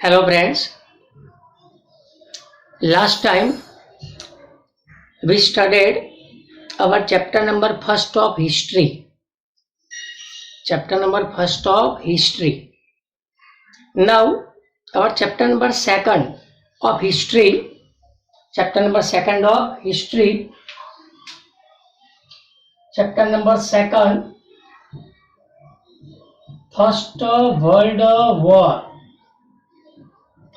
Hello friends, last time we studied our chapter number first of history. Chapter number first of history. Now our chapter number second of history. Chapter number second of history. Chapter number second. First World War.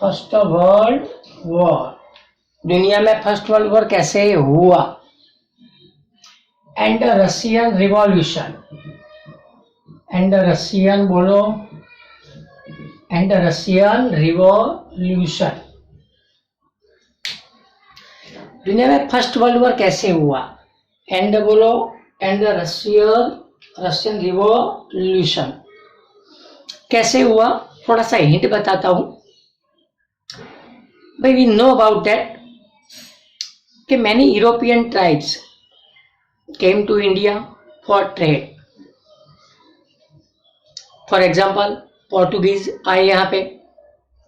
First world war, दुनिया में first world war कैसे हुआ, and Russian revolution, and Russian बोलो, and Russian revolution, दुनिया में first world war कैसे हुआ, and बोलो, एंड रशियन रिवॉल्यूशन कैसे हुआ, थोड़ा सा हिंट बताता हूं भाई. वी नो अबाउट दैट कि many European tribes came to India for trade. For example Portuguese आए यहाँ पे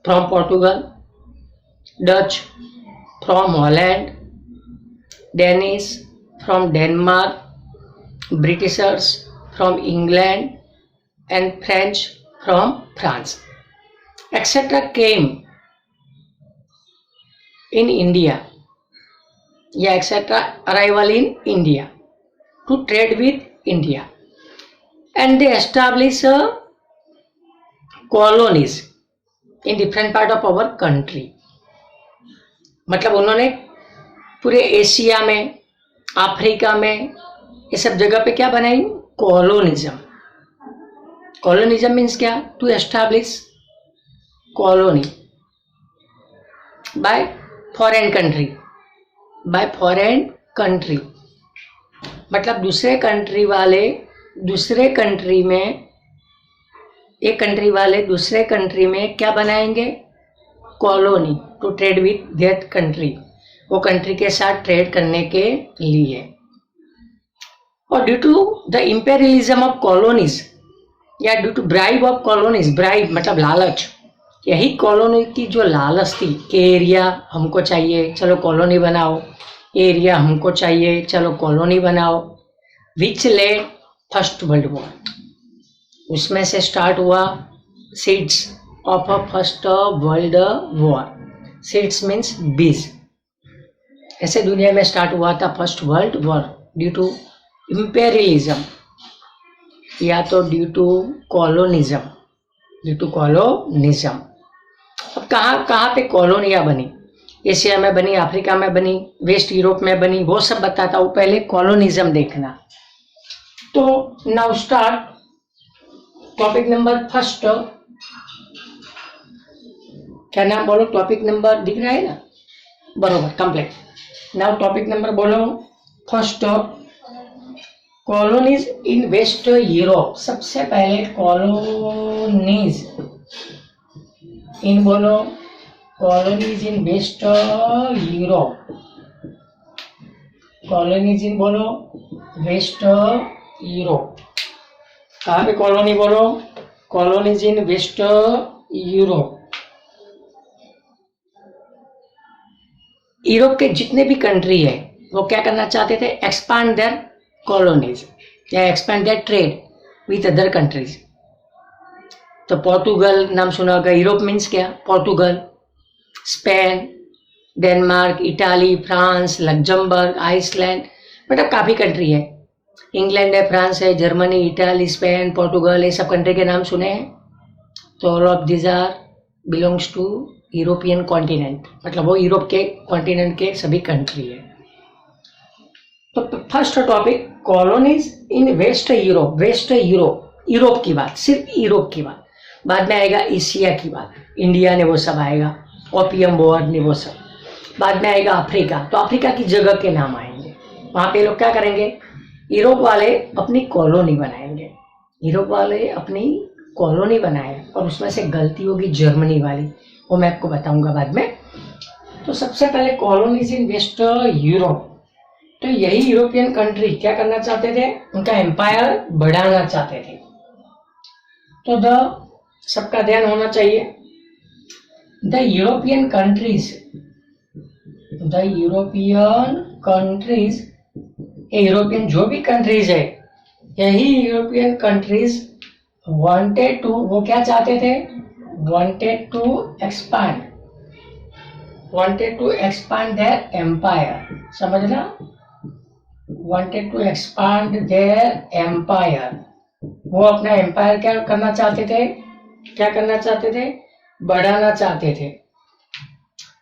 from Portugal, Dutch from Holland, Danish from Denmark, Britishers from England and French from France etcetera came in India, yeah, etc. arrival in India to trade with India, and they establish colonies in different part of our country. मतलब उन्होंने पूरे Asia में, Africa में, ये सब जगह पे क्या बनाई, कॉलोनिज्म. कॉलोनिज्म मीन्स क्या, to establish colony by foreign country, by foreign country मतलब दूसरे कंट्री वाले दूसरे कंट्री में, एक कंट्री वाले दूसरे कंट्री में क्या बनाएंगे, colony, to trade with that country, वो कंट्री के साथ ट्रेड करने के लिए. और due to the imperialism of colonies या due to bribe of colonies, bribe मतलब लालच, यही कॉलोनी की जो लालच थी कि एरिया हमको चाहिए चलो कॉलोनी बनाओ, एरिया हमको चाहिए चलो कॉलोनी बनाओ, which led first world war. उसमें से स्टार्ट हुआ seeds of a first world war. Seeds means बीज. ऐसे दुनिया में स्टार्ट हुआ था first world war due to imperialism या तो due to colonialism, due to colonialism. अब कहाँ पे कॉलोनियाँ बनी, एशिया में बनी, अफ्रीका में बनी, वेस्ट यूरोप में बनी, वो सब बताता हूँ. पहले कॉलोनिज्म देखना. तो now start topic number first. क्या नाम बोलो, टॉपिक नंबर दिख रहा है ना, बरोबर, कंप्लीट. नाउ टॉपिक नंबर बोलो first, colonies in West Europe. सबसे पहले कॉलोनीज इन बोलो, colonies in West Europe, colonies in बोलो वेस्ट यूरोप. कहाँ पे कॉलोनी बोलो, colonies in West Europe. Europe के जितने भी कंट्री है वो क्या करना चाहते थे, एक्सपांड देयर कॉलोनीज या expand their trade with other countries. तो पोर्टुगल नाम सुना होगा. यूरोप मीन्स क्या, Portugal, Spain, Denmark, Italy, France, Luxembourg, Iceland, मतलब काफ़ी कंट्री है. इंग्लैंड है, फ्रांस है, जर्मनी, इटाली, स्पेन, पोर्टुगल, ये सब कंट्री के नाम सुने हैं. तो all of this are belongs to European continent, मतलब वो यूरोप के कॉन्टिनेंट के सभी कंट्री है. तो first topic colonies in West Europe. West Europe, Europe की बात, सिर्फ यूरोप की बात. बाद में आएगा एशिया की बात, इंडिया ने वो सब आएगा, ओपियम वॉर ने वो सब. बाद में आएगा अफ्रीका, तो अफ्रीका की जगह के नाम आएंगे. वहाँ पे लोग क्या करेंगे, यूरोप वाले अपनी कॉलोनी बनाएंगे. यूरोप वाले अपनी कॉलोनी बनाए और उसमें से गलती होगी जर्मनी वाली, वो मैं आपको बताऊंगा बाद में. तो सबसे पहले कॉलोनीज इन वेस्ट यूरोप. तो यही यूरोपियन कंट्री क्या करना चाहते थे, उनका एम्पायर बढ़ाना चाहते थे. तो सबका ध्यान होना चाहिए द यूरोपियन कंट्रीज, ये यूरोपियन जो भी कंट्रीज है, यही यूरोपियन कंट्रीज वांटेड टू, वो क्या चाहते थे, wanted to expand their empire, समझना, wanted to expand their empire, वो अपना एम्पायर क्या करना चाहते थे, बढ़ाना चाहते थे,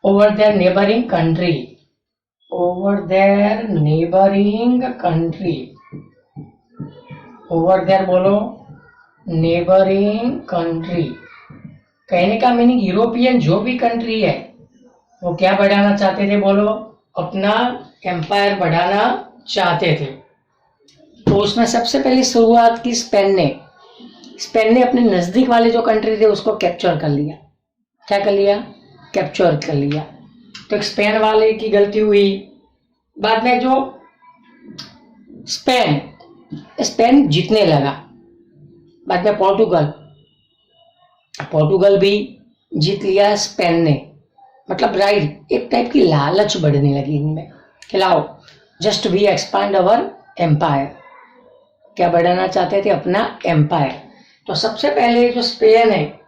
over their neighbouring country, over their बोलो, नेबरिंग कंट्री। कहने का मीनिंग यूरोपियन जो भी कंट्री है वो क्या बढ़ाना चाहते थे, बोलो, अपना एम्पायर बढ़ाना चाहते थे। तो उसमें सबसे पहले शुरुआत की स्पेन ने अपने नजदीक वाले जो कंट्री थे उसको कैप्चर कर लिया। क्या कर लिया? कैप्चर कर लिया। तो स्पेन वाले की गलती हुई। बाद में जो स्पेन जीतने लगा, बाद में पोर्टुगल भी जीत लिया स्पेन ने। मतलब राइट, एक टाइप की लालच बढ़ने लगी इनमें, खिलाओ, just we expand our empire, क्या बढ़ाना चाहते थे, अपना एम्पायर। तो सबसे पहले जो स्पेन है,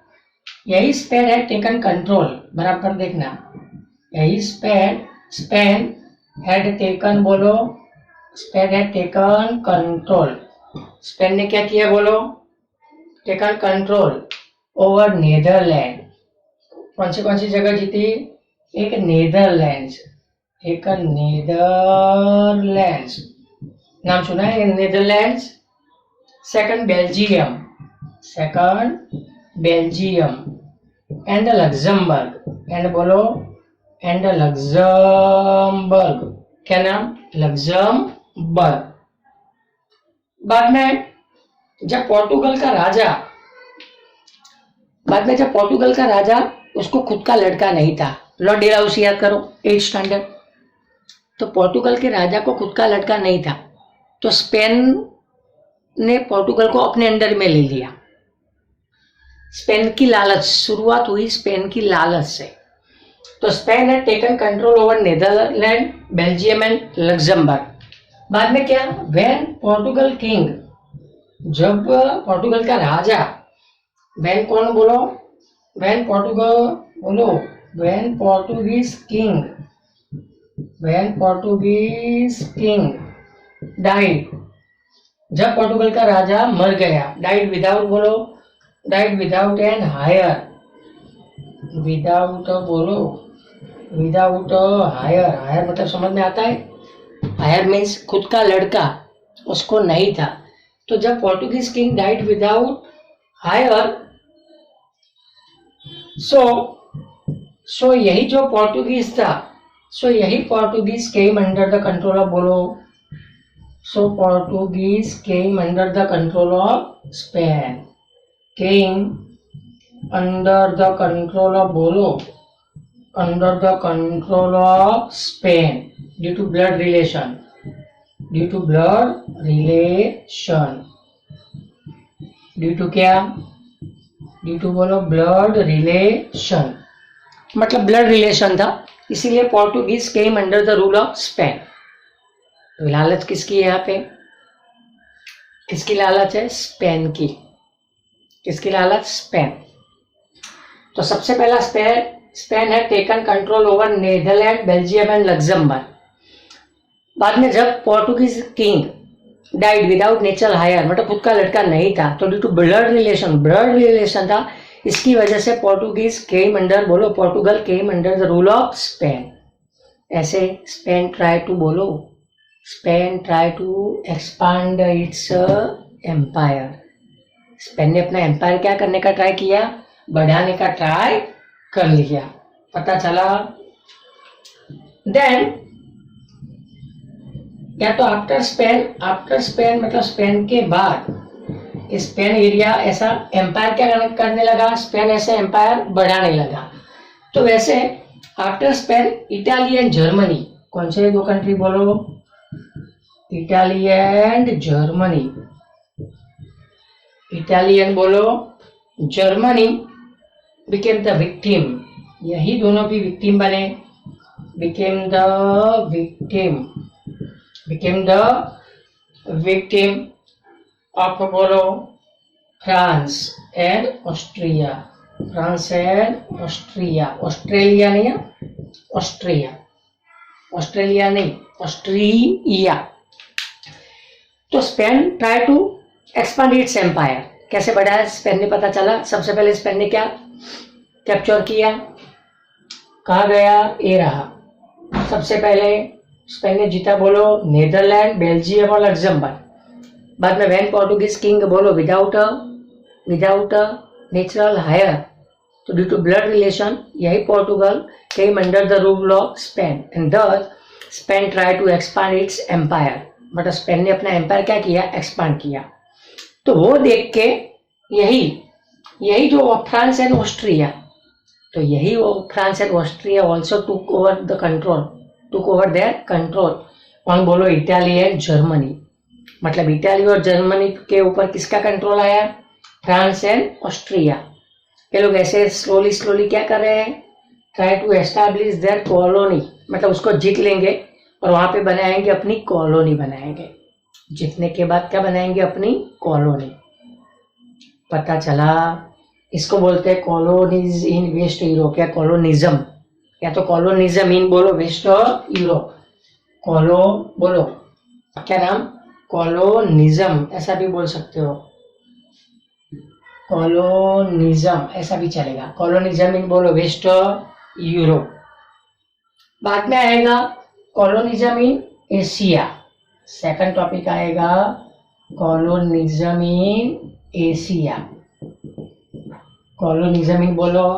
यही स्पेन है टेकन कंट्रोल, बराबर देखना, यही स्पेन हैड टेकन, बोलो, Spain had taken control, Spain ने क्या किया, बोलो, टेकन कंट्रोल ओवर नीदरलैंड। कौन सी जगह जीती? एक नीदरलैंड्स, नाम सुना है Netherlands. Second Belgium and Luxembourg, and बोलो, एंड लग्जमबर्ग, क्या नाम? लग्जमबर्ग। बाद में जब पोर्टुगल का राजा उसको खुद का लड़का नहीं था, लॉर्ड डेलाउसी याद करो, 8th स्टैंडर्ड। तो पोर्टुगल के राजा को खुद का लड़का नहीं था, तो स्पेन ने पोर्टुगल को अपने अंडर में ले लिया। स्पेन की लालच, शुरुआत हुई स्पेन की लालच से। तो स्पेन ने taken control over Netherland, Belgium and Luxembourg. बाद में क्या? व्हेन पोर्टुगल किंग, जब पोर्टुगल का राजा, व्हेन कौन बोलो, व्हेन पोर्टुगीज किंग डाइड, जब पोर्टुगल का राजा मर गया, डाइड विदाउट, बोलो, died without an heir, without heir मतलब समझ में आता है, हायर मीन्स खुद का लड़का उसको नहीं था। तो जब Portuguese king died without heir, so यही जो पोर्टुगीज था, यही Portuguese came under the control of, बोलो, so Portuguese came under the control of Spain, came under the control of, बोलो, under the control of Spain due to blood relation, due to क्या? Due to, बोलो, blood relation, मतलब blood relation था, इसीलिए Portuguese came under the rule of Spain. तो लालच किसकी है यहाँ पे? किसकी लालच है? स्पेन की। किसकी लालच? स्पेन। तो सबसे पहला स्पेन है taken control over Netherland, Belgium and Luxembourg. बाद में जब Portuguese king died without natural heir, मतलब खुद का लड़का नहीं था, तो ड्यू टू ब्लड रिलेशन था, इसकी वजह से पोर्टुगीज केम अंडर, बोलो, Portugal came under the rule of Spain. ऐसे Spain try to expand its empire. Spain ने अपना एम्पायर क्या करने का ट्राई किया? बढ़ाने का ट्राई कर लिया। पता चला? देन या तो आफ्टर स्पेन मतलब स्पेन के बाद स्पेन एरिया ऐसा एम्पायर क्या करने लगा? स्पेन ऐसे एम्पायर बढ़ाने लगा। तो वैसे after Spain Italy and Germany, कौन से दो कंट्री बोलो? Italy and Germany. Italy and बोलो जर्मनी बिकेम द विक्टिम। यही दोनों भी विक्टिम बने, became the victim of बोलो फ्रांस एंड ऑस्ट्रिया, ऑस्ट्रेलिया नहीं है, ऑस्ट्रेलिया नहीं, ऑस्ट्रिया। तो Spain try to expand its empire, कैसे बढ़ाया स्पेन ने, पता चला सबसे पहले स्पेन ने क्या कैप्चर किया, कहा गया, ये रहा। सबसे पहले स्पेन ने जीता बोलो नीदरलैंड, बेल्जियम और लग्जमबर्ग। बाद में व्हेन पोर्टुगीज किंग बोलो विदाउट अ नेचुरल हायर, तो ड्यू टू ब्लड रिलेशन यही Portugal came under the rule of Spain and the Spain try to expand its empire, but Spain ने अपना empire क्या किया, एक्सपांड किया। तो वो देख के यही जो फ्रांस एंड ऑस्ट्रिया, तो यही वो France and Austria also took over their control on बोलो इटाली एंड जर्मनी। मतलब इटाली और जर्मनी के ऊपर किसका कंट्रोल आया, फ्रांस एंड ऑस्ट्रिया। ये लोग ऐसे स्लोली क्या कर रहे हैं, try to establish their colony, मतलब उसको जीत लेंगे और वहां पे बनाएंगे अपनी कॉलोनी बनाएंगे। जीतने के बाद क्या बनाएंगे, अपनी कॉलोनी। पता चला इसको बोलते हैं कॉलोनीज इन वेस्ट यूरोप, या कॉलोनिज्म, या तो कॉलोनिज्म इन बोलो वेस्ट यूरोप, बोलो क्या नाम, कॉलोनिज्म ऐसा भी बोल सकते हो, कॉलोनिज्म ऐसा भी चलेगा, कॉलोनिज्म इन बोलो वेस्ट यूरोप। बाद में आएगा colonialism in Asia, second topic आएगा colonialism in Asia, colonialism in बोलो,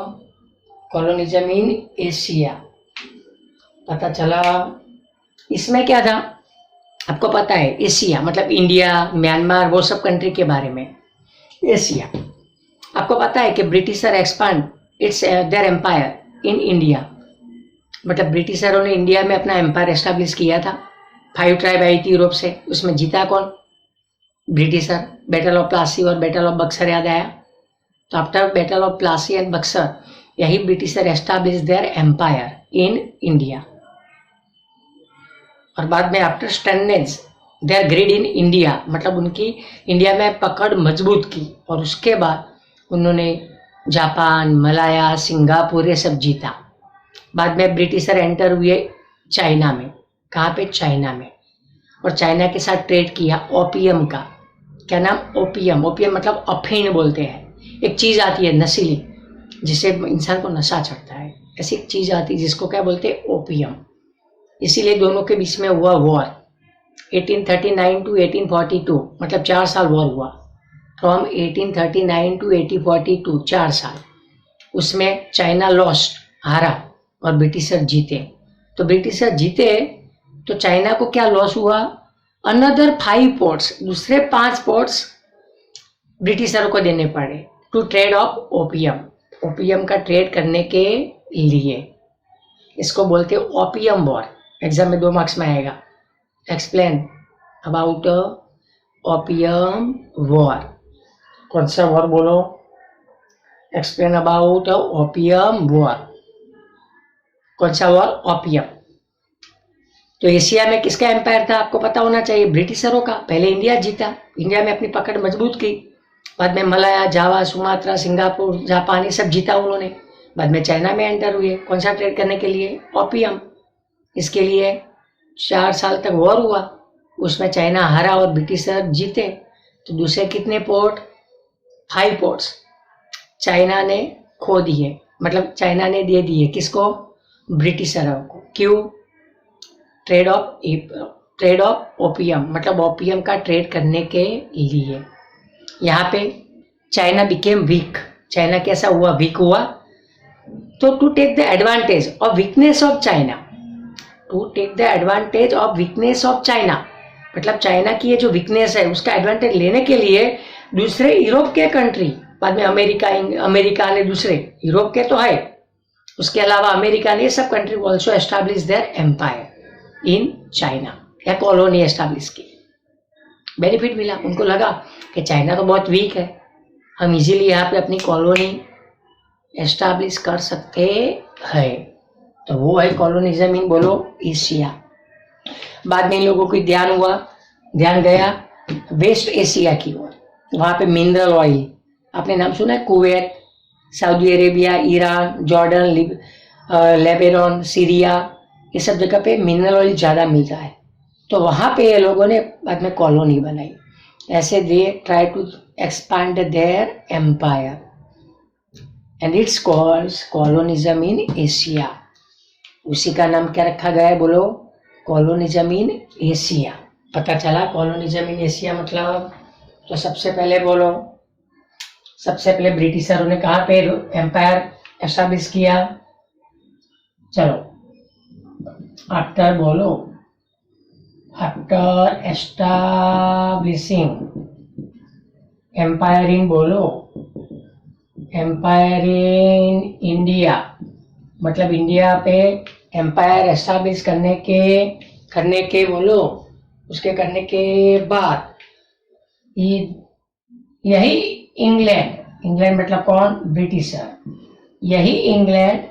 कॉलोनिज्म इन एशिया। पता चला इसमें क्या था, आपको पता है एशिया मतलब इंडिया, म्यांमार, वो सब कंट्री के बारे में। एशिया आपको पता है कि Britisher expand its their empire in India, मतलब ब्रिटिशरों ने इंडिया में अपना एम्पायर एस्टेब्लिश किया था। 5 ट्राइब आई थी यूरोप से, उसमें जीता कौन, ब्रिटिशर। बैटल ऑफ प्लासी और बैटल ऑफ बक्सर याद आया, तो after battle of Plassey and Buxar यही Britisher establish their empire in India. और बाद में after sternness their greed in India, मतलब उनकी इंडिया में पकड़ मजबूत की, और उसके बाद उन्होंने जापान, मलाया, सिंगापुर ये सब जीता। बाद में ब्रिटिशर एंटर हुए चाइना में, कहाँ पे, चाइना में, और चाइना के साथ ट्रेड किया ओपियम का। क्या नाम, ओपियम। ओपियम मतलब अफीण बोलते हैं, एक चीज आती है नशीली जिससे इंसान को नशा चढ़ता है, ऐसी एक चीज आती है जिसको क्या बोलते हैं, ओपियम। इसीलिए दोनों के बीच में हुआ वॉर 1839 टू 1842, मतलब 4 साल वॉर हुआ, फ्रॉम 1839 टू 1842, 4 साल। उसमें चाइना लॉस्ट, हारा, और ब्रिटिशर जीते। तो ब्रिटिशर जीते तो चाइना को क्या लॉस हुआ, अनदर 5 पोर्ट्स, दूसरे 5 पोर्ट्स ब्रिटिशरों को देने पड़े to trade of opium, opium का ट्रेड करने के लिए। इसको बोलते हैं ओपियम वॉर। एग्जाम में 2 मार्क्स में आएगा। Explain about opium war. कौन सा वॉर बोलो, एक्सप्लेन अबाउट ओपियम वॉर। कौन सा वॉर, ओपियम। तो एशिया में किसका एम्पायर था आपको पता होना चाहिए, ब्रिटिशरों का। पहले इंडिया जीता, इंडिया में अपनी पकड़ मजबूत की, बाद में मलाया, जावा, सुमात्रा, सिंगापुर, जापान ये सब जीता उन्होंने। बाद में चाइना में एंटर हुए, कौन सा ट्रेड करने के लिए, ओपियम। इसके लिए 4 साल तक वॉर हुआ, उसमें चाइना हारा और ब्रिटिशर जीते। तो दूसरे कितने पोर्ट, 5 पोर्ट्स चाइना ने खो दिए, मतलब चाइना ने दे दिए किसको, ब्रिटिशरों को। क्यों, ट्रेड ऑफ ओपियम, मतलब ओपियम का ट्रेड करने के लिए। यहाँ पे चाइना बिकेम वीक, चाइना कैसा हुआ, वीक हुआ। तो to take the advantage of weakness of China, to take the advantage of weakness of China, मतलब चाइना की ये जो वीकनेस है उसका एडवांटेज लेने के लिए दूसरे यूरोप के कंट्री, बाद में अमेरिका ने, दूसरे यूरोप के तो है, उसके अलावा अमेरिका ने, सब country also establish their empire in China, या कॉलोनी एस्टैब्लिश की। बेनिफिट मिला, उनको लगा कि चाइना तो बहुत वीक है, हम इजीली यहाँ पे अपनी कॉलोनी एस्टैब्लिश कर सकते है, तो वो है कॉलोनिज्म इन बोलो एशिया। बाद में इन लोगों को ध्यान गया वेस्ट एशिया की ओर, वहां पे मिनरल ऑयल, आपने नाम सुना है, Kuwait, Saudi Arabia, Iran, Jordan, Lebanon, Syria, ये सब जगह पे मिनरल ऑयल ज्यादा मिलता है, तो वहां पे ये लोगों ने बाद में कॉलोनी बनाई। ऐसे they try to expand their empire and it's called colonialism in Asia. उसी का नाम क्या रखा गया है बोलो, कॉलोनिज्म इन एशिया। पता चला कॉलोनिज्म इन एशिया मतलब। तो सबसे पहले बोलो, सबसे पहले ब्रिटिशरों ने कहाँ पे एम्पायर एस्टैब्लिश किया, चलो आफ्टर बोलो, आफ्टर एस्टैब्लिशिंग एम्पायर इन बोलो, एम्पायर इन इंडिया, मतलब इंडिया पे एम्पायर एस्टैब्लिश करने के बोलो, उसके करने के बाद यही इंग्लैंड मतलब कौन, ब्रिटिशर, यही इंग्लैंड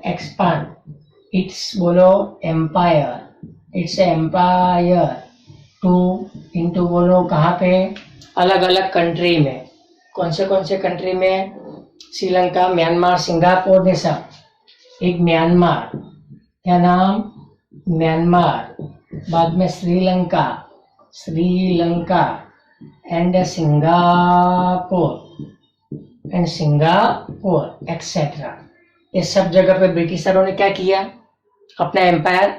एक्सपांड इट्स बोलो empire, its empire to into बोलो कहाँ पे, अलग अलग कंट्री में। कौन से कंट्री में, श्रीलंका, म्यांमार, सिंगापुर, ये सब। एक म्यांमार, क्या नाम, म्यांमार, बाद में श्रीलंका एंड सिंगापुर एक्सेट्रा। ये सब जगह पे ब्रिटिशरों ने क्या किया, अपना एम्पायर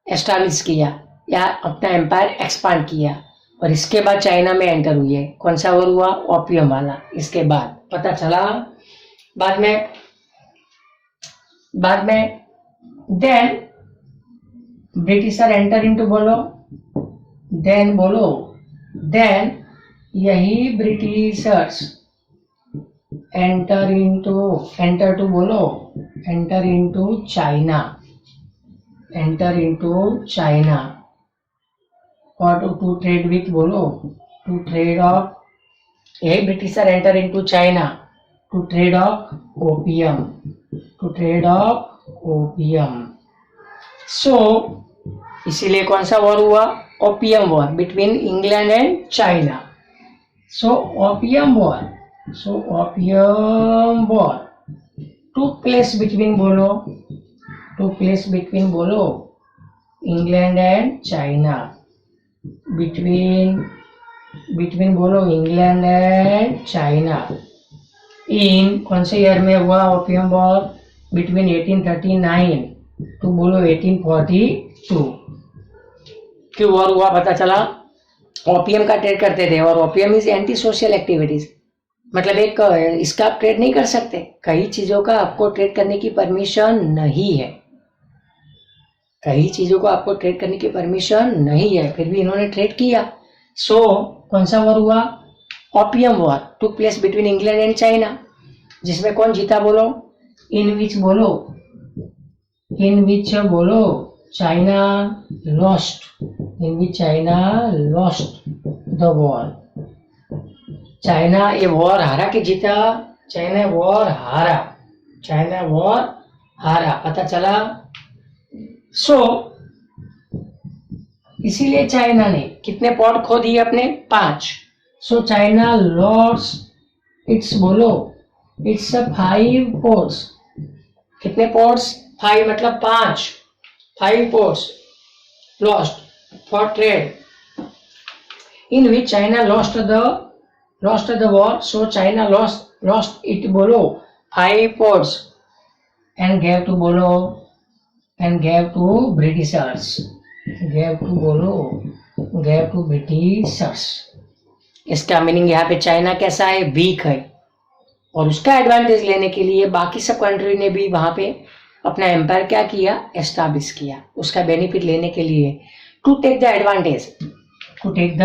एस्टैब्लिश किया या अपना एम्पायर एक्सपांड किया। और इसके बाद चाइना में एंटर हुई है, कौन सा वॉर हुआ, ओपियम वाला। इसके बाद पता चला बाद में देन ब्रिटिशर एंटर इनटू बोलो, देन यही ब्रिटिशर्स एंटर इनटू चाइना और टू ट्रेड विथ बोलो, टू ट्रेड ऑफ, यही Britisher enter into China to trade of opium. So इसीलिए कौन सा वॉर हुआ, opium war between England and China. So opium war took place between बोलो England and China, between बोलो England and China. In कौन से year में हुआ ओपियम वॉर, बिटवीन 1839 टू बोलो 1842। क्यों वॉर हुआ पता चला, ओपियम का ट्रेड करते थे, और opium is anti social activities, मतलब एक इसका आप ट्रेड नहीं कर सकते, कई चीजों का आपको ट्रेड करने की परमिशन नहीं है, फिर भी इन्होंने ट्रेड किया। सो कौन सा वॉर हुआ, opium war took place between England and China, जिसमें कौन जीता बोलो, in which China lost the war. China ये वॉर हारा कि जीता, चाइना वॉर हारा, पता चला। सो इसीलिए चाइना ने कितने पोर्ट खो दिए अपने, 5। So China lost its 5 ports. कितने पोर्ट्स, 5 मतलब 5 ports lost for trade, in which China lost the war. So China lost it 5 ports and gave to Britishers, इसका मीनिंग यहाँ पे चाइना कैसा है, वीक है, और उसका एडवांटेज लेने के लिए बाकी सब कंट्री ने भी वहां पे अपना एम्पायर क्या किया, एस्टैब्लिश किया, उसका बेनिफिट लेने के लिए। To take the advantage, to take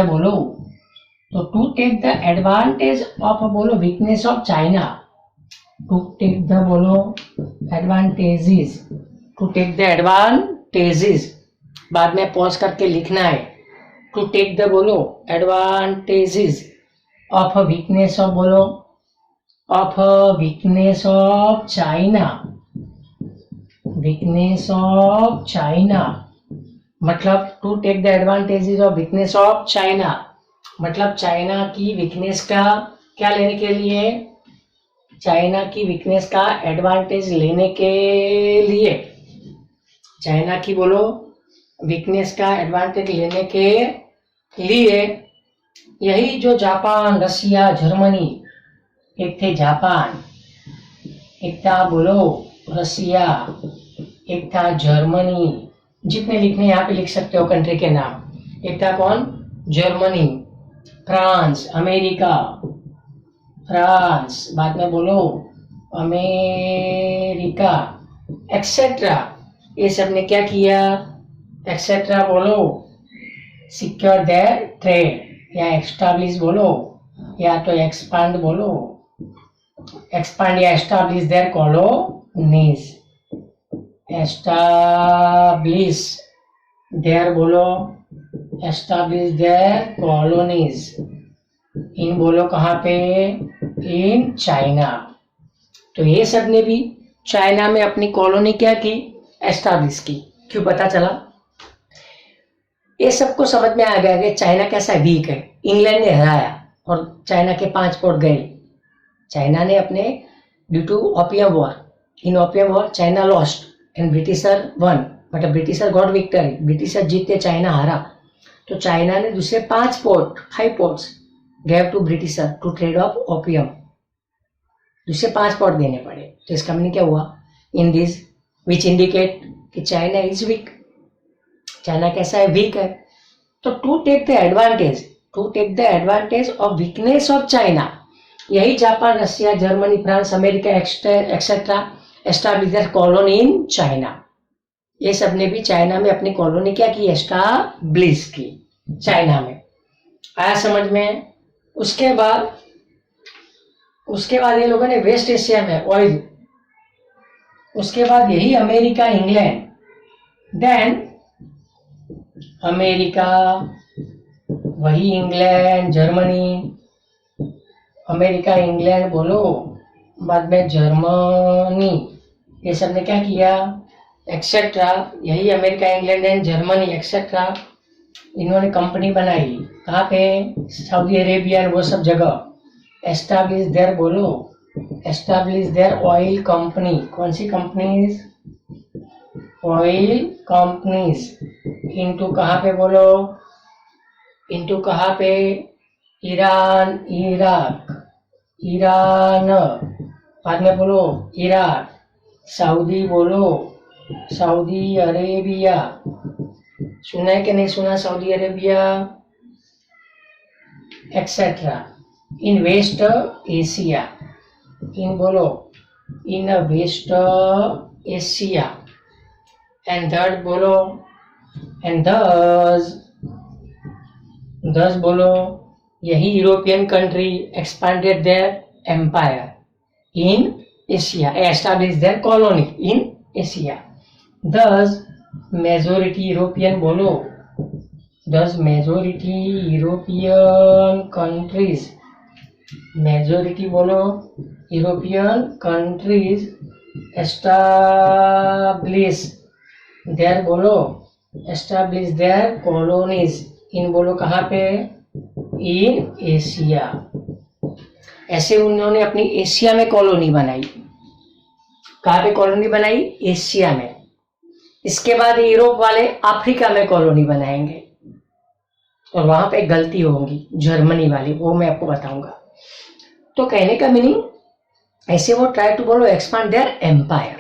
the advantage of weakness of China, to take the advantages, बाद में पॉज करके लिखना है। To take the advantages of weakness of weakness of China, weakness of China मतलब to take the advantages of weakness of China, मतलब China की weakness का क्या लेने के लिए, चाइना की वीकनेस का एडवांटेज लेने के लिए, चाइना की बोलो वीकनेस का एडवांटेज लेने के लिए यही जो जापान, रसिया, जर्मनी, एक थे जापान, एक था बोलो रसिया, एक था जर्मनी, जितने लिखने यहाँ पे लिख सकते हो कंट्री के नाम, एक था कौन, जर्मनी, फ्रांस, अमेरिका, फ्रांस, बाद में बोलो अमेरिका एक्सेट्रा, ये सब ने क्या किया, एक्सेट्रा बोलो, सिक्योर देयर ट्रेड, या एस्टैब्लिश बोलो या तो एक्सपांड बोलो, एक्सपांड या establish there colonies, establish their बोलो, एस्टैब्लिश देयर कॉलोनीज, इन बोलो कहाँ पे, इन चाइना। तो ये सब ने भी चाइना में अपनी कॉलोनी क्या की, एस्टैब्लिश की। क्यों पता चला, ये सबको समझ में आ गया कि चाइना कैसा वीक है। इंग्लैंड ने हराया और चाइना के 5 पोर्ट गए, चाइना ने अपने due to opium war, in opium war China lost and Britisher won, मतलब ब्रिटिशर गॉट विक्टरी, ब्रिटिशर जीते चाइना हारा, तो चाइना ने दूसरे 5 ports gave to Britisher to trade of opium, दूसरे 5 पोर्ट देने पड़े। तो इसका मीनिंग क्या हुआ, इन दिस विच इंडिकेट कि चाइना इज वीक, चाइना कैसा है, वीक है। तो to take the advantage of weakness of China, यही Japan, Russia, Germany, France, America etcetera establish their colony in China. ये सब ने भी चाइना में अपनी कॉलोनी क्या की, एस्टैब्लिश की चाइना में। आया समझ में। उसके बाद ये लोगों ने वेस्ट एशिया में ऑयल, उसके बाद यही अमेरिका, इंग्लैंड, देन अमेरिका, वही इंग्लैंड, जर्मनी, अमेरिका, इंग्लैंड बोलो, बाद में जर्मनी, ये सब ने क्या किया, एक्सेट्रा, यही America, England and Germany etcetera, इन्होंने कंपनी बनाई कहाँ पे, सऊदी अरेबिया, वो सब जगह, एस्टैब्लिश देयर बोलो, एस्टैब्लिश देयर ऑयल कंपनी, कौन सी कंपनीज, ऑयल कंपनीज, इनटू कहाँ पे बोलो, इनटू कहाँ पे, ईरान, इराक, ईरान, बाद में बोलो इराक, सऊदी बोलो, सऊदी अरेबिया, सुना है कि नहीं सुना, Saudi Arabia etcetera, in West Asia, in बोलो, in West Asia, and third बोलो, एंड दस बोलो, यही European country expanded their empire in Asia, establish their colony in Asia. Thus majority European बोलो, thus majority European countries, majority बोलो European countries establish their बोलो, establish their colonies, इन बोलो कहाँ पे, इन एशिया। ऐसे उन्होंने अपनी एशिया में कॉलोनी बनाई। कहाँ पे कॉलोनी बनाई, एशिया में। इसके बाद यूरोप वाले अफ्रीका में कॉलोनी बनाएंगे और वहां पे गलती होगी जर्मनी वाली, वो मैं आपको बताऊंगा। तो कहने का मीनिंग ऐसे वो ट्राई टू बोलो expand their empire,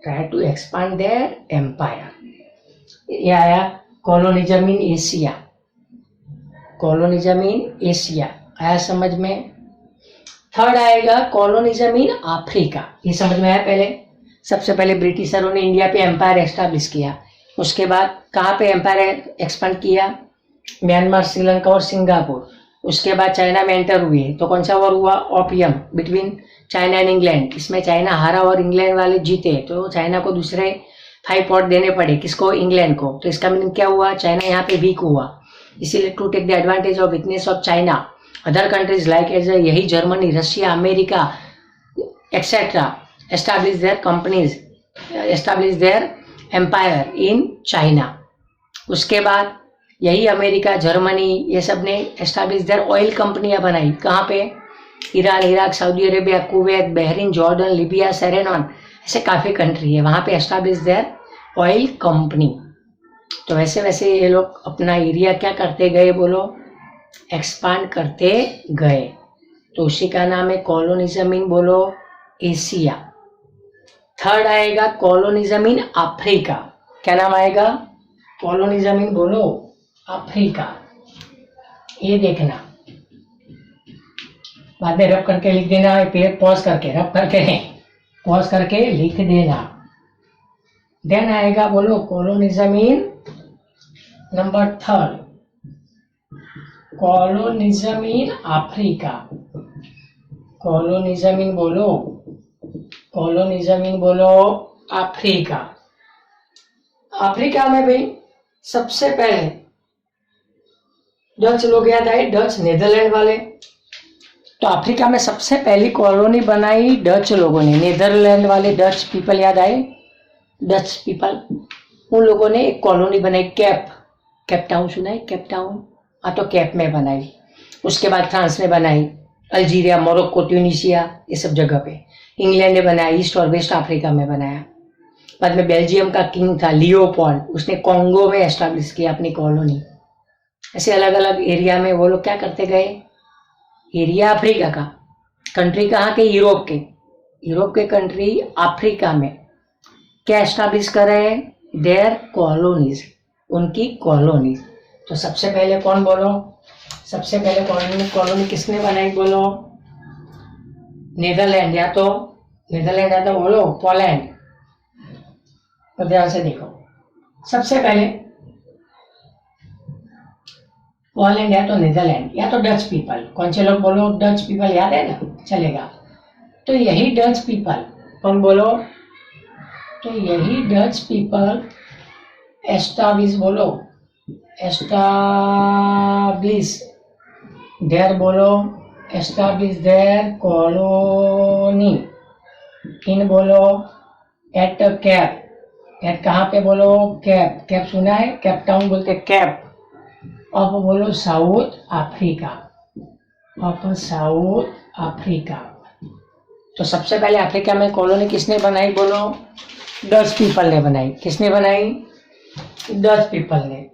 try to expand their empire. ये आया colonialism in Asia, colonialism in Asia आया समझ में। थर्ड आएगा कॉलोनिज्म इन अफ्रीका, ये समझ में आया। पहले सबसे पहले ब्रिटिशरों ने इंडिया पे एम्पायर एस्टैब्लिश किया, उसके बाद कहाँ पे एम्पायर एक्सपांड किया, म्यांमार, श्रीलंका और सिंगापुर। उसके बाद चाइना में एंटर हुए, तो कौन सा वॉर हुआ, opium between China and England. इसमें चाइना हारा और इंग्लैंड वाले जीते, तो चाइना को दूसरे 5 पोर्ट देने पड़े, किसको, इंग्लैंड को। तो इसका मीनिंग क्या हुआ, चाइना यहाँ पे वीक हुआ, इसीलिए to take the advantage of weakness of China other countries like as यही Germany, Russia, America etcetera establish their companies, establish their empire in China. उसके बाद यही अमेरिका, जर्मनी, ये सब ने एस्टैब्लिश देयर ऑयल कंपनियां बनाई। कहाँ पे? Iran, Iraq, Saudi Arabia, Kuwait, Bahrain, Jordan, Libya, सेरेनॉन, ऐसे काफ़ी कंट्री है, वहाँ पे एस्टैब्लिश देयर ऑयल कंपनी। तो वैसे वैसे ये लोग अपना एरिया क्या करते गए बोलो? एक्सपांड करते गए। तो उसी का नाम है कॉलोनिज्म इन बोलो एशिया। थर्ड आएगा कॉलोनिज्म इन अफ्रीका। क्या नाम आएगा? कॉलोनिज्म इन बोलो अफ्रीका। ये देखना, बाद में रब करके लिख देना, पेज पॉज करके, रब करके नहीं, पॉज करके लिख देना। देन आएगा बोलो colonialism in number third, colonialism in Africa. Colonialism in बोलो, कॉलोनिज्म इन बोलो अफ्रीका। अफ्रीका में भाई सबसे पहले डच लोग याद आए, डच नीदरलैंड वाले। तो अफ्रीका में सबसे पहली कॉलोनी बनाई डच लोगों ने, नीदरलैंड वाले डच पीपल याद आए, डच पीपल। उन लोगों ने एक कॉलोनी बनाई केप टाउन, सुना है केप टाउन? हाँ, तो केप में बनाई। उसके बाद फ्रांस ने बनाई, अल्जीरिया, मोरक्को, ट्यूनिशिया, ये सब जगह पे। इंग्लैंड ने बनाया, ईस्ट और वेस्ट अफ्रीका में बनाया। बाद में बेल्जियम का किंग था लियोपोल्ड, उसने कॉन्गो में एस्टैब्लिश किया अपनी कॉलोनी। ऐसे अलग अलग एरिया में वो लोग क्या करते गए? एरिया अफ्रीका का, कंट्री कहाँ के? यूरोप के कंट्री अफ्रीका में क्या एस्टैब्लिश करे? देयर कॉलोनीज, उनकी कॉलोनीज। तो सबसे पहले कौन बोलो? सबसे पहले कॉलोनी किसने बनाई बोलो? नीदरलैंड, या तो बोलो पोलैंड। तो ध्यान से देखो, सबसे पहले पोलैंड या तो नीदरलैंड या तो डच पीपल। कौन से लोग बोलो? डच पीपल, याद है ना, चलेगा। तो यही डच पीपल, कौन बोलो? तो यही डच पीपल एस्टैब्लिश बोलो, एस्टैब्लिश देयर बोलो, एस्टैब्लिश देयर कॉलोनी इन बोलो एट कैप। एट कहाँ पे बोलो? कैप सुना है? कैप टाउन बोलते कैप ऑफ बोलो south Africa, of south Africa. तो सबसे पहले अफ्रीका में कॉलोनी किसने बनाई बोलो? डच पीपल ने बनाई। किसने बनाई? डच पीपल ने।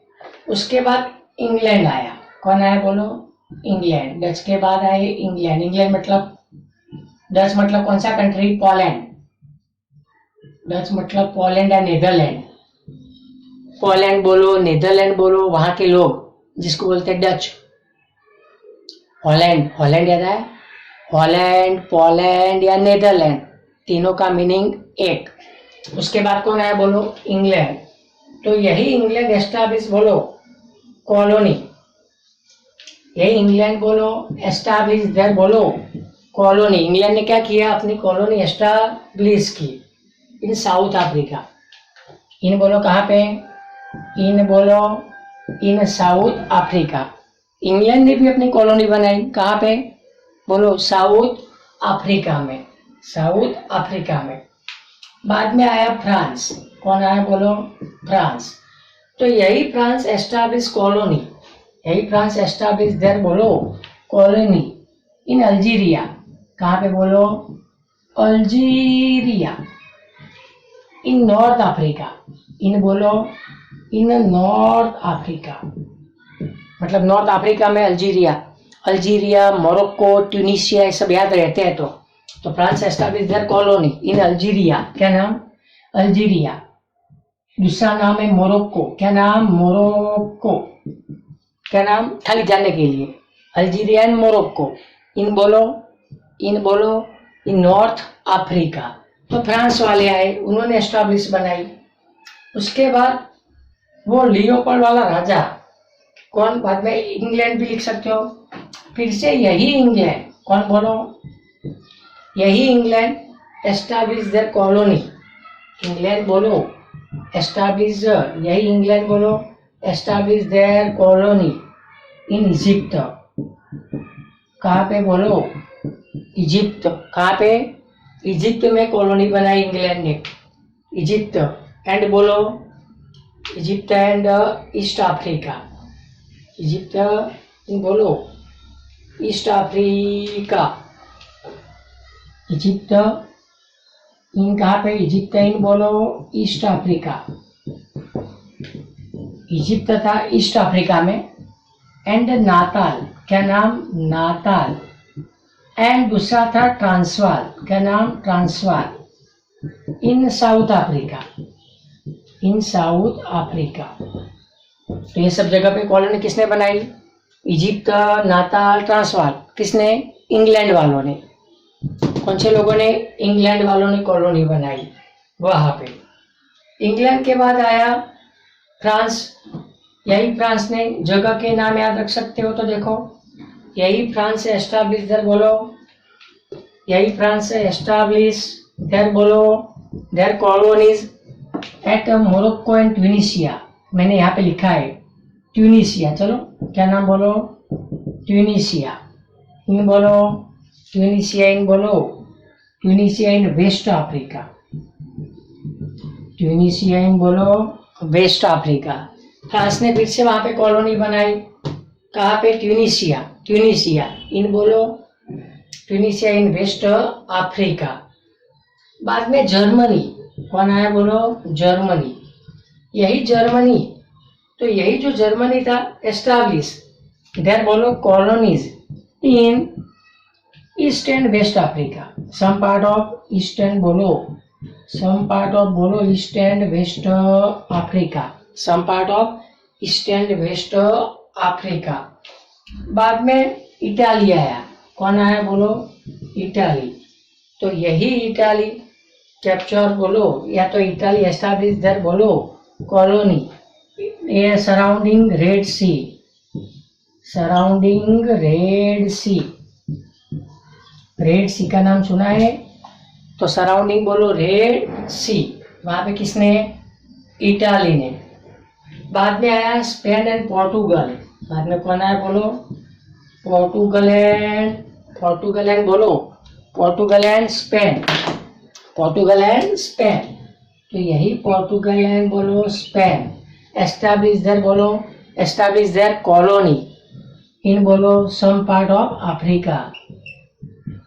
उसके बाद इंग्लैंड आया। कौन आया बोलो? इंग्लैंड। डच के बाद आए इंग्लैंड। इंग्लैंड मतलब, डच मतलब कौन सा कंट्री? पोलैंड। डच मतलब पोलैंड या नीदरलैंड। पोलैंड बोलो, नीदरलैंड बोलो, वहां के लोग जिसको बोलते हैं डच। हॉलैंड, हॉलैंड याद है? हॉलैंड, पोलैंड या नीदरलैंड, तीनों का मीनिंग एक। उसके बाद कौन आया बोलो? इंग्लैंड। तो यही इंग्लैंड एस्टैब्लिश बोलो कॉलोनी, यही इंग्लैंड बोलो एस्टैब्लिश देयर बोलो कॉलोनी। इंग्लैंड ने क्या किया? अपनी कॉलोनी एस्टैब्लिश की इन साउथ अफ्रीका। इन बोलो कहाँ पे? इन बोलो इन साउथ अफ्रीका। इंग्लैंड ने भी अपनी कॉलोनी बनाई, कहाँ पे बोलो? साउथ अफ्रीका में, साउथ अफ्रीका में। बाद में आया फ्रांस। कौन आया बोलो? फ्रांस। तो यही फ्रांस एस्टैब्लिश कॉलोनी, यही फ्रांस एस्टैब्लिश देयर बोलो कॉलोनी इन अल्जीरिया। कहाँ पे बोलो? अल्जीरिया। इन नॉर्थ अफ्रीका, इन बोलो इन नॉर्थ अफ्रीका, मतलब नॉर्थ अफ्रीका में अल्जीरिया, अल्जीरिया, मोरक्को, ट्यूनिशिया, ये सब याद रहते हैं। तो France establish their colony in Algeria. क्या नाम? अल्जीरिया। दूसरा नाम है मोरक्को। क्या नाम? मोरक्को। क्या नाम? खाली जानने के लिए, अल्जीरिया एंड मोरक्को। इन बोलो इन नॉर्थ अफ्रीका। तो फ्रांस वाले आए, उन्होंने एस्टैब्लिश बनाई। उसके बाद वो लियोपोल्ड वाला राजा, कौन? बाद में इंग्लैंड भी लिख सकते हो। फिर से यही इंग्लैंड, कौन बोलो? यही England establish their colony. England बोलो एस्टैब्लिश, यही इंग्लैंड बोलो establish their colony in Egypt. कहाँ पे बोलो? इजिप्ट। कहाँ पे? इजिप्ट में कॉलोनी बनाई इंग्लैंड ने, इजिप्ट। एंड बोलो, Egypt and East Africa. Egypt बोलो, ईस्ट अफ्रीका। इजिप्ट इन कहाँ पे? इजिप्ट इन बोलो, ईस्ट अफ्रीका। इजिप्ट था ईस्ट अफ्रीका में। एंड नाताल, क्या नाम? नाताल। एंड दूसरा था ट्रांसवाल, क्या नाम? Transvaal. In South Africa, in South Africa. तो ये सब जगह पे कॉलोनी किसने बनाई? Egypt, Natal, Transvaal. किसने? इंग्लैंड वालों ने। कौन से लोगों ने? इंग्लैंड वालों ने कॉलोनी बनाई वहां पे। इंग्लैंड के बाद आया फ्रांस। यही फ्रांस ने, जगह के नाम याद रख सकते हो तो देखो, यही फ्रांस से एस्टाब्लिश देयर बोलो, यही फ्रांस से एस्टाब्लिश देयर बोलो, their colonies at Morocco and Tunisia. मैंने यहाँ पे लिखा है ट्यूनिसिया। चलो क्या नाम बोलो? ट्यूनिसिया। इन बोलो, ट्यूनिसिया इन बोलो, Tunisia in West Africa. Tunisia इन बोलो, वेस्ट अफ्रीका। फ्रांस ने फिर से वहां पे कॉलोनी बनाई। कहाँ पे? ट्यूनिसिया। ट्यूनिसिया इन बोलो, ट्यूनिसिया इन वेस्ट अफ्रीका। बाद में जर्मनी। कौन आया बोलो? जर्मनी। यही जर्मनी, तो यही जो जर्मनी था एस्टाब्लिश देयर बोलो colonies in East and West Africa. Some part of East and बोलो, सम पार्ट ऑफ बोलो East and West Africa. Some part of East and West Africa. बाद में इटाली आया। कौन आया बोलो? इटाली। तो यही इटाली कैप्चर बोलो, या तो इटाली एस्टैब्लिश देयर बोलो कॉलोनी ये सराउंडिंग रेड सी, सराउंडिंग रेड सी। रेड सी का नाम सुना है? तो सराउंडिंग बोलो रेड सी। वहां पे किसने? इटाली ने। बाद में आया स्पेन एंड पोर्टुगल। बाद में कौन आया बोलो? पोर्टुगल एंड बोलो, Portugal and Spain. Portugal and Spain, तो यही पोर्टुगल एंड बोलो स्पेन एस्टैब्लिश देयर बोलो, एस्टैब्लिश देयर कॉलोनी इन बोलो some part of Africa.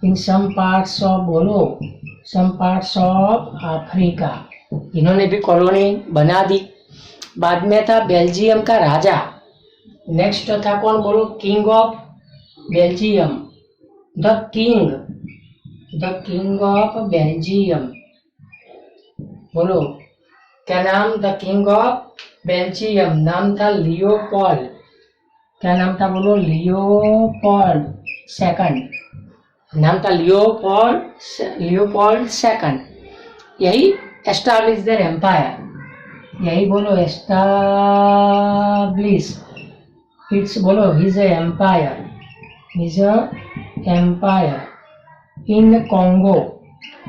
In some parts of बोलो, सम पार्ट्स ऑफ अफ्रीका। इन्होंने भी कॉलोनी बना दी। बाद में था बेल्जियम का राजा। नेक्स्ट था कौन बोलो? King of Belgium, the king of Belgium. बोलो क्या नाम? The king of Belgium. नाम था लियोपोल्ड। क्या नाम था बोलो? Leopold second. नाम था लियोपोल्ड सेकंड। यही एस्टैब्लिश देयर एम्पायर। यही बोलो एस्टैब्लिश इट्स बोलो his empire, his empire in Congo.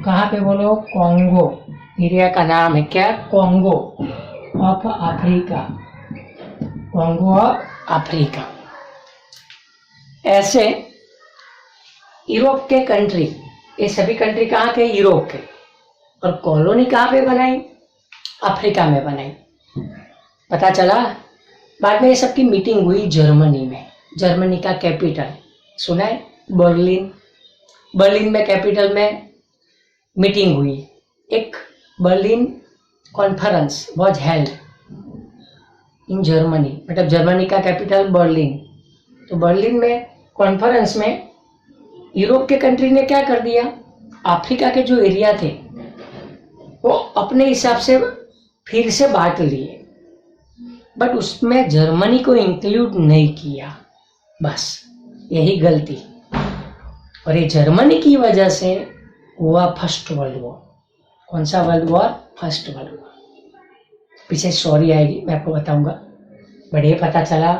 कहाँ पे बोलो? कॉन्गो। एरिया का नाम है क्या? Congo of Africa, Congo of Africa. ऐसे यूरोप के कंट्री, ये सभी कंट्री कहाँ के? यूरोप के। और कॉलोनी कहाँ पे बनाई? अफ्रीका में बनाई। पता चला? बाद में ये सबकी मीटिंग हुई जर्मनी में। जर्मनी का कैपिटल सुना है? बर्लिन। बर्लिन में कैपिटल में मीटिंग हुई। एक Berlin conference was held in Germany, मतलब जर्मनी का कैपिटल बर्लिन। तो बर्लिन में कॉन्फ्रेंस में यूरोप के कंट्री ने क्या कर दिया? अफ्रीका के जो एरिया थे वो अपने हिसाब से फिर से बांट लिए, बट उसमें जर्मनी को इंक्लूड नहीं किया। बस यही गलती, और ये जर्मनी की वजह से हुआ फर्स्ट वर्ल्ड वॉर। कौन सा world war? First world war. पीछे स्टोरी आएगी, मैं आपको बताऊंगा। बट ये पता चला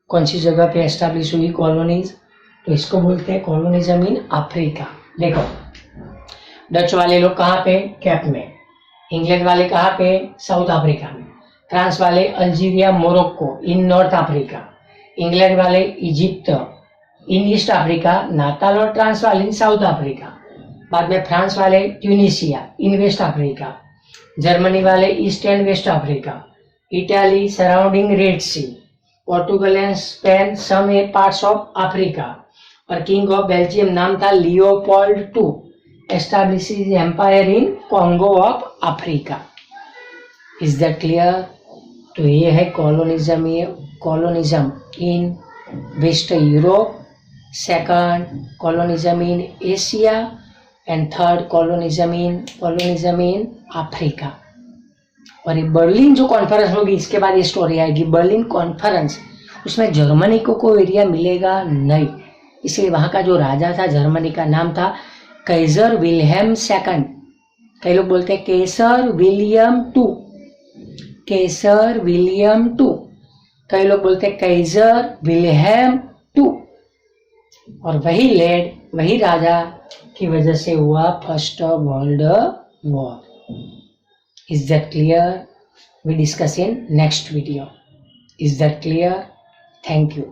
कौन सी जगह पे एस्टैब्लिश हुई कॉलोनीज, तो इसको बोलते हैं कॉलोनिज्म इन अफ्रीका। देखो, डच वाले लोग कहाँ पे? कैप में। इंग्लैंड वाले कहाँ पे? साउथ अफ्रीका में। फ्रांस वाले Algeria, Morocco in North Africa. England वाले Egypt, in East Africa, Natal और ट्रांसवाल इन साउथ अफ्रीका। बाद में फ्रांस वाले Tunisia in West Africa, Germany वाले East and West Africa, Italy surrounding Red Sea, Portugal and Spain some parts of Africa. और king of Belgium नाम था Leopold two, establishes empire in Congo of Africa. Is that clear? तो ये है colonialism in West Europe, second colonialism in Asia and third colonialism in Africa. और ये Berlin जो conference होगी इसके बाद ये स्टोरी आएगी। बर्लिन कॉन्फ्रेंस, उसमें जर्मनी को कोई एरिया मिलेगा नहीं, इसलिए वहां का जो राजा था जर्मनी का नाम था कैसर विल्हेम सेकंड। कई लोग बोलते हैं Kaiser William two, Kaiser William two, कई लोग बोलते हैं कैसर विल्हेम टू। और वही राजा की वजह से हुआ first world war. Is that clear? We discuss in next video. Is that clear? Thank you.